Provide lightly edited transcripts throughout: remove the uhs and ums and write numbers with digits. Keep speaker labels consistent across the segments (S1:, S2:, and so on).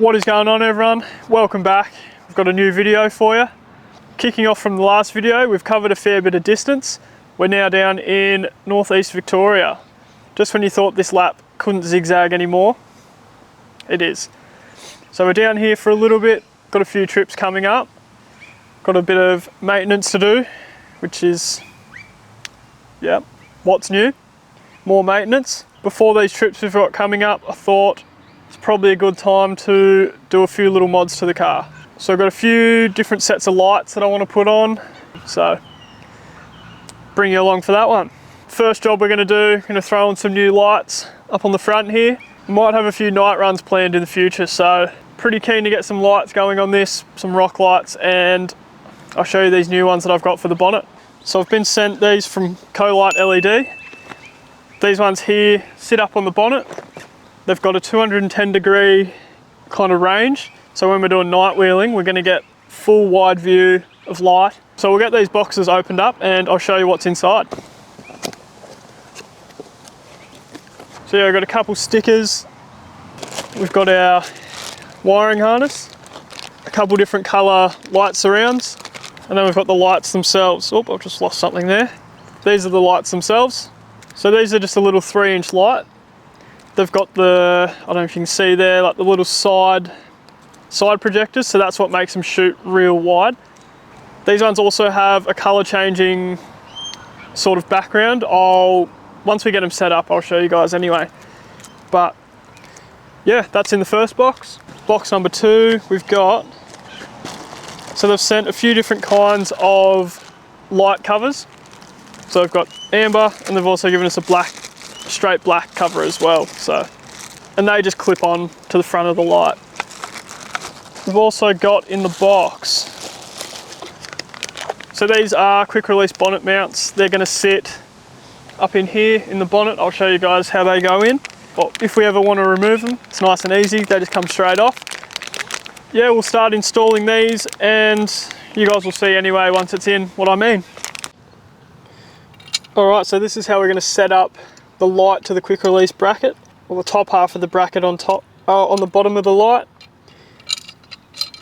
S1: What is going on, everyone? Welcome back. I've got a new video for you. Kicking off from the last video, we've covered a fair bit of distance. We're now down in northeast Victoria. Just when you thought this lap couldn't zigzag anymore, it is. So we're down here for a little bit, got a few trips coming up, got a bit of maintenance to do, which is, yeah, what's new? More maintenance. Before these trips we've got coming up, I thought it's probably a good time to do a few little mods to the car. So I've got a few different sets of lights that I want to put on, so bring you along for that one. First job we're going to do, we're going to throw on some new lights up on the front here. Might have a few night runs planned in the future, so pretty keen to get some lights going on this, some rock lights, and I'll show you these new ones that I've got for the bonnet. So I've been sent these from Colite LED. These ones here sit up on the bonnet. They've got a 210 degree kind of range. So when we're doing night wheeling, we're going to get full wide view of light. So we'll get these boxes opened up and I'll show you what's inside. So yeah, I've got a couple stickers. We've got our wiring harness, a couple different colour light surrounds, and then we've got the lights themselves. Oh, I've just lost something there. These are the lights themselves. So these are just a little 3-inch light. They've got the, I don't know if you can see there, like the little side projectors, so that's what makes them shoot real wide. These ones also have a colour changing sort of background. Once we get them set up, I'll show you guys anyway. But yeah, that's in the first box. Box number 2, we've got, so they've sent a few different kinds of light covers. So they've got amber, and they've also given us a black, straight black cover as well. So, and they just clip on to the front of the light. We've also got in the box, so these are quick release bonnet mounts. They're going to sit up in here in the bonnet. I'll show you guys how they go in. But if we ever want to remove them, it's nice and easy. They just come straight off. Yeah, we'll start installing these and you guys will see anyway once it's in what I mean. Alright, so this is how we're going to set up the light to the quick release bracket, or the top half of the bracket on top, on the bottom of the light.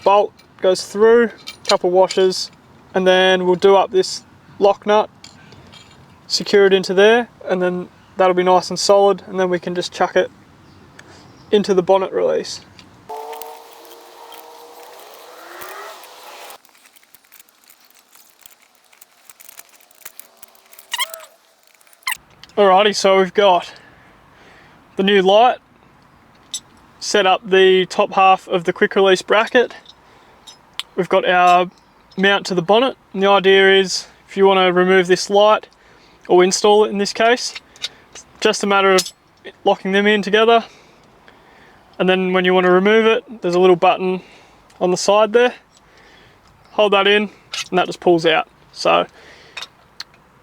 S1: Bolt goes through, a couple washers, and then we'll do up this lock nut, secure it into there, and then that'll be nice and solid, and then we can just chuck it into the bonnet release. Alrighty, so we've got the new light, set up the top half of the quick release bracket. We've got our mount to the bonnet, and the idea is if you want to remove this light, or install it in this case, it's just a matter of locking them in together, and then when you want to remove it, there's a little button on the side there. Hold that in and that just pulls out. So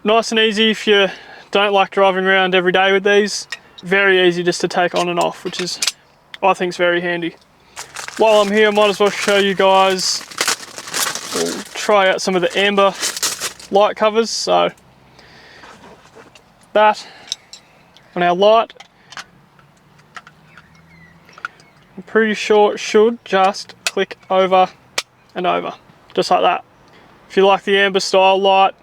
S1: nice and easy if you don't like driving around every day with these. Very easy just to take on and off, which is, I think, is very handy. While I'm here, I might as well show you guys, we'll try out some of the amber light covers. So that on our light, I'm pretty sure it should just click over and over, just like that. If you like the amber style light,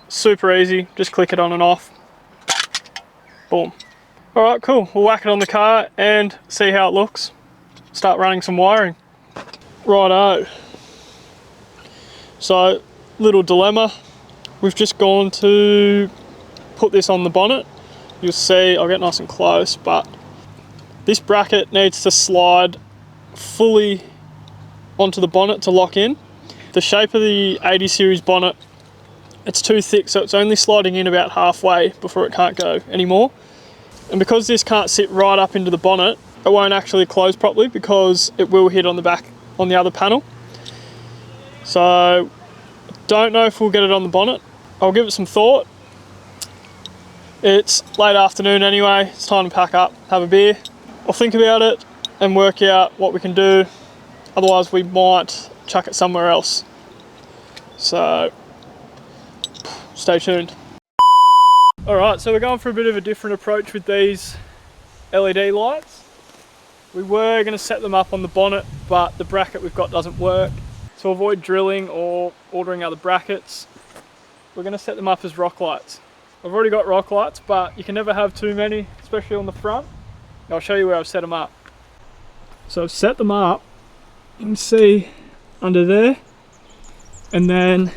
S1: super easy, just click it on and off. Boom. Alright, cool. We'll whack it on the car and see how it looks. Start running some wiring. Righto. So, little dilemma. We've just gone to put this on the bonnet. You'll see, I'll get nice and close, but this bracket needs to slide fully onto the bonnet to lock in. The shape of the 80 series bonnet, it's too thick, so it's only sliding in about halfway before it can't go anymore. And because this can't sit right up into the bonnet, it won't actually close properly because it will hit on the back, on the other panel. So, don't know if we'll get it on the bonnet. I'll give it some thought. It's late afternoon anyway, it's time to pack up, have a beer. I'll think about it and work out what we can do. Otherwise we might chuck it somewhere else. So, stay tuned. Alright, so we're going for a bit of a different approach with these LED lights. We were going to set them up on the bonnet, but the bracket we've got doesn't work. To avoid drilling or ordering other brackets, we're going to set them up as rock lights. I've already got rock lights, but you can never have too many, especially on the front. I'll show you where I've set them up. So I've set them up, you can see under there, and then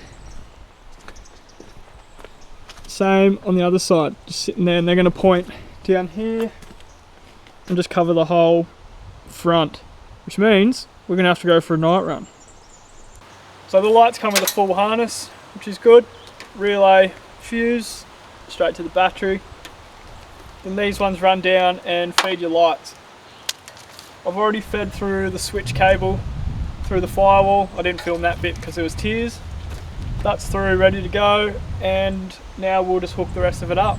S1: same on the other side, just sitting there, and they're going to point down here and just cover the whole front, which means we're going to have to go for a night run. So the lights come with a full harness, which is good. Relay, fuse, straight to the battery. Then these ones run down and feed your lights. I've already fed through the switch cable through the firewall. I didn't film that bit because there was tears. That's through, ready to go, and now we'll just hook the rest of it up.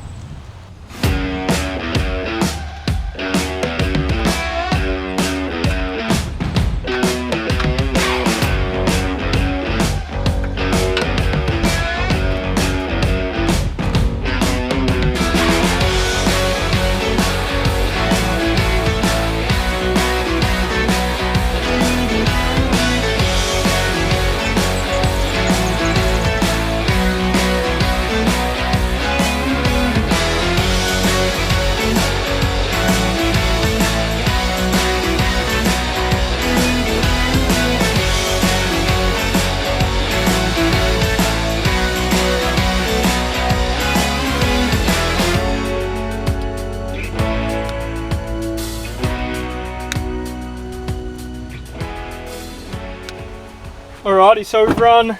S1: Alrighty, so we've run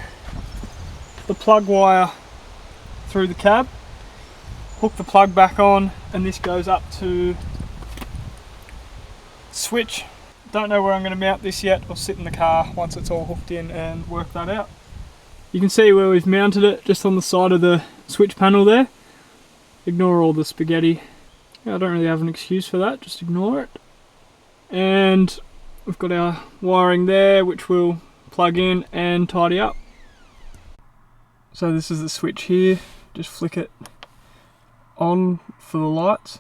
S1: the plug wire through the cab, hook the plug back on, and this goes up to switch. Don't know where I'm going to mount this yet. I'll sit in the car once it's all hooked in and work that out. You can see where we've mounted it, just on the side of the switch panel there. Ignore all the spaghetti. I don't really have an excuse for that, just ignore it. And we've got our wiring there, which we'll plug in and tidy up. So this is the switch here, just flick it on for the lights.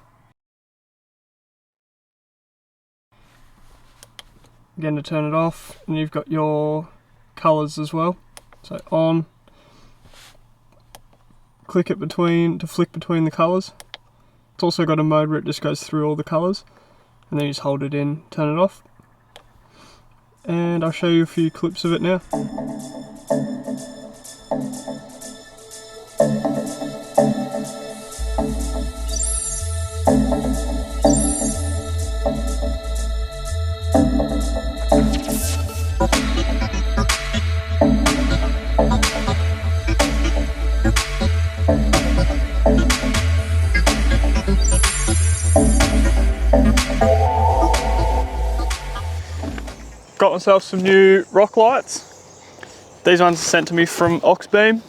S1: Again to turn it off, and you've got your colours as well. So on, click it between to flick between the colours. It's also got a mode where it just goes through all the colours, and then you just hold it in, turn it off. And I'll show you a few clips of it now. Got myself some new rock lights. These ones are sent to me from Oxbeam.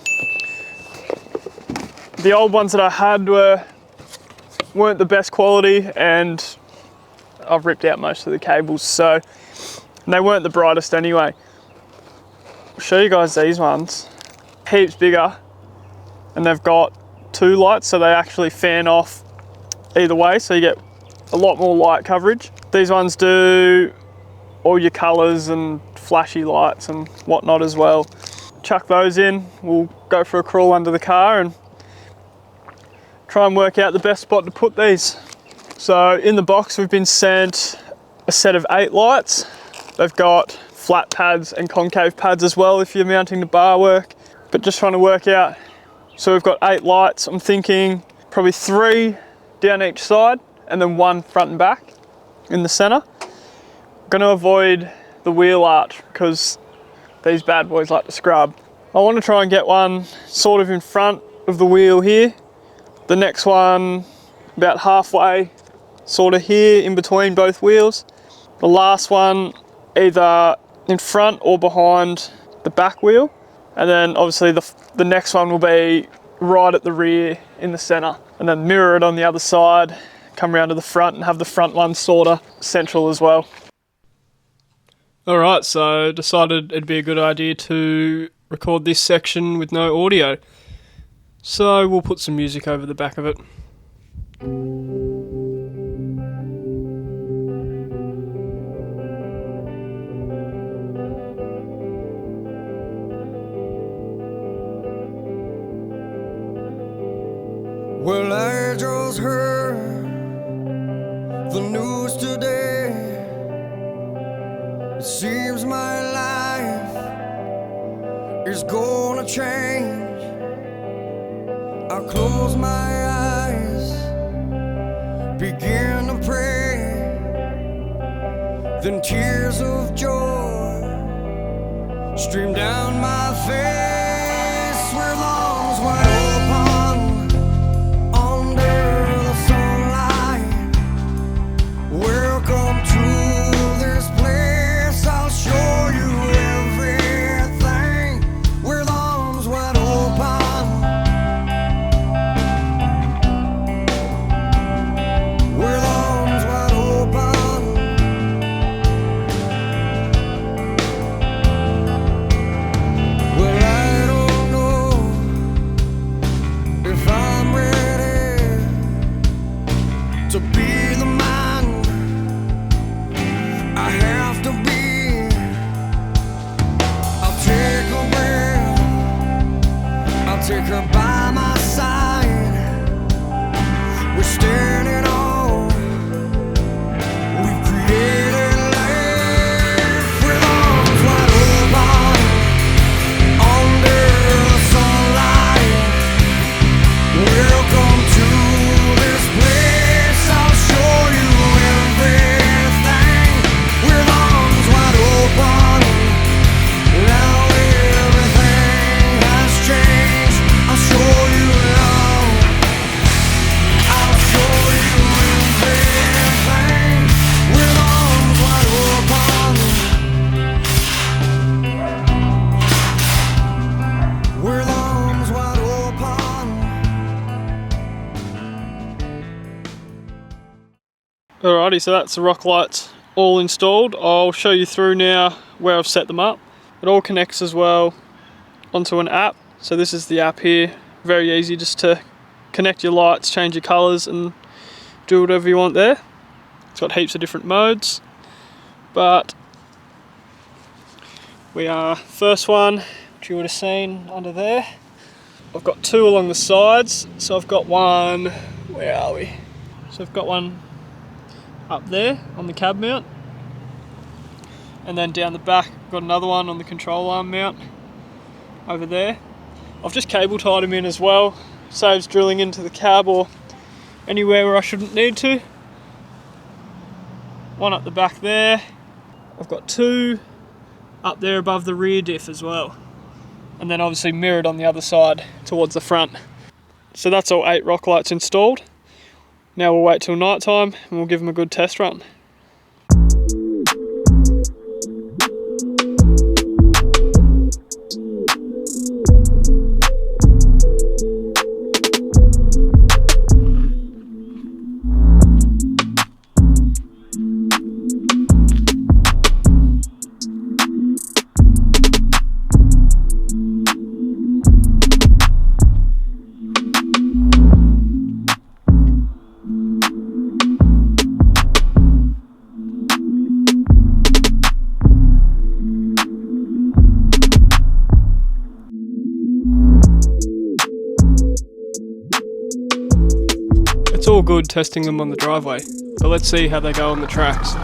S1: The old ones that I had weren't the best quality, and I've ripped out most of the cables, so they weren't the brightest anyway. I'll show you guys these ones. Heaps bigger, and they've got two lights, so they actually fan off either way, so you get a lot more light coverage. These ones do all your colours and flashy lights and whatnot as well. Chuck those in, we'll go for a crawl under the car and try and work out the best spot to put these. So in the box we've been sent a set of 8 lights. They've got flat pads and concave pads as well if you're mounting the bar work, but just trying to work out. So we've got 8 lights. I'm thinking probably 3 down each side and then 1 front and back in the centre. Going to avoid the wheel arch because these bad boys like to scrub. I want to try and get one sort of in front of the wheel here. The next one about halfway, sort of here in between both wheels. The last one either in front or behind the back wheel. And then obviously the next one will be right at the rear in the centre. And then mirror it on the other side, come around to the front and have the front one sort of central as well. Alright, so decided it'd be a good idea to record this section with no audio. So we'll put some music over the back of it.
S2: I just heard the news today. It seems my life is gonna change. I close my eyes, begin to pray, then tears of joy stream down my face with arms wide open under the sunlight. Welcome to this place, I'll show you everything with arms wide open. With arms wide open. Well, I don't know if I'm ready to be the man I have to be. I'll take a breath, I'll take her by my side. We're standing on, we've created life with arms wide open under the sunlight. Welcome to this place, I'll show you everything with arms wide open. Now everything has changed, I'll show you love. I'll show you everything with arms wide open. With arms wide open.
S1: Alrighty, so that's the rock lights all installed. I'll show you through now where I've set them up. It all connects as well onto an app. So this is the app here. Very easy just to connect your lights, change your colours and do whatever you want there. It's got heaps of different modes. But we are first one, which you would have seen under there. I've got two along the sides. So I've got one, where are we? So I've got one up there on the cab mount, and then down the back I've got another one on the control arm mount over there. I've just cable tied them in as well, saves drilling into the cab or anywhere where I shouldn't need to. One up the back there. I've got two up there above the rear diff as well, and then obviously mirrored on the other side towards the front. So that's all 8 rock lights installed. Now we'll wait till night time and we'll give them a good test run. It's all good testing them on the driveway, but let's see how they go on the tracks.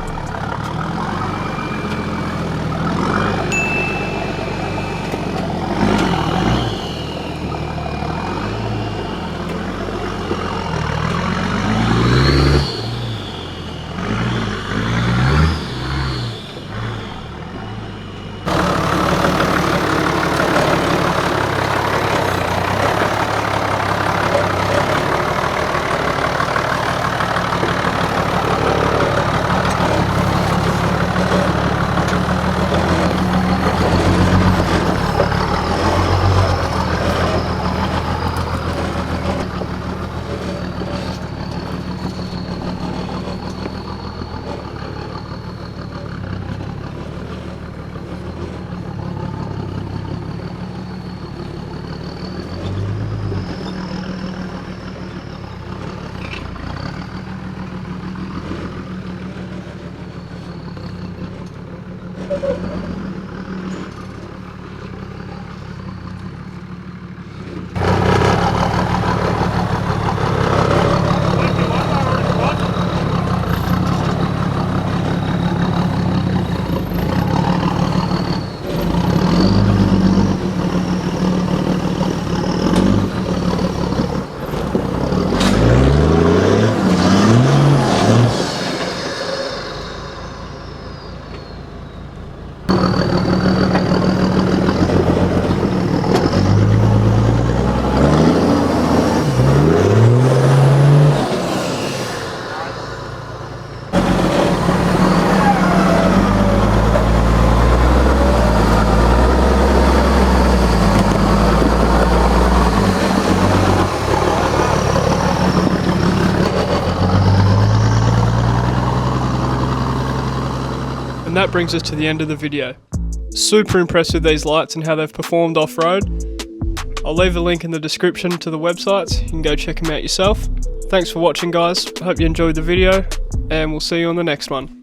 S1: that brings us to the end of the video. Super impressed with these lights and how they've performed off-road. I'll leave a link in the description to the websites, you can go check them out yourself. Thanks for watching guys, hope you enjoyed the video, and we'll see you on the next one.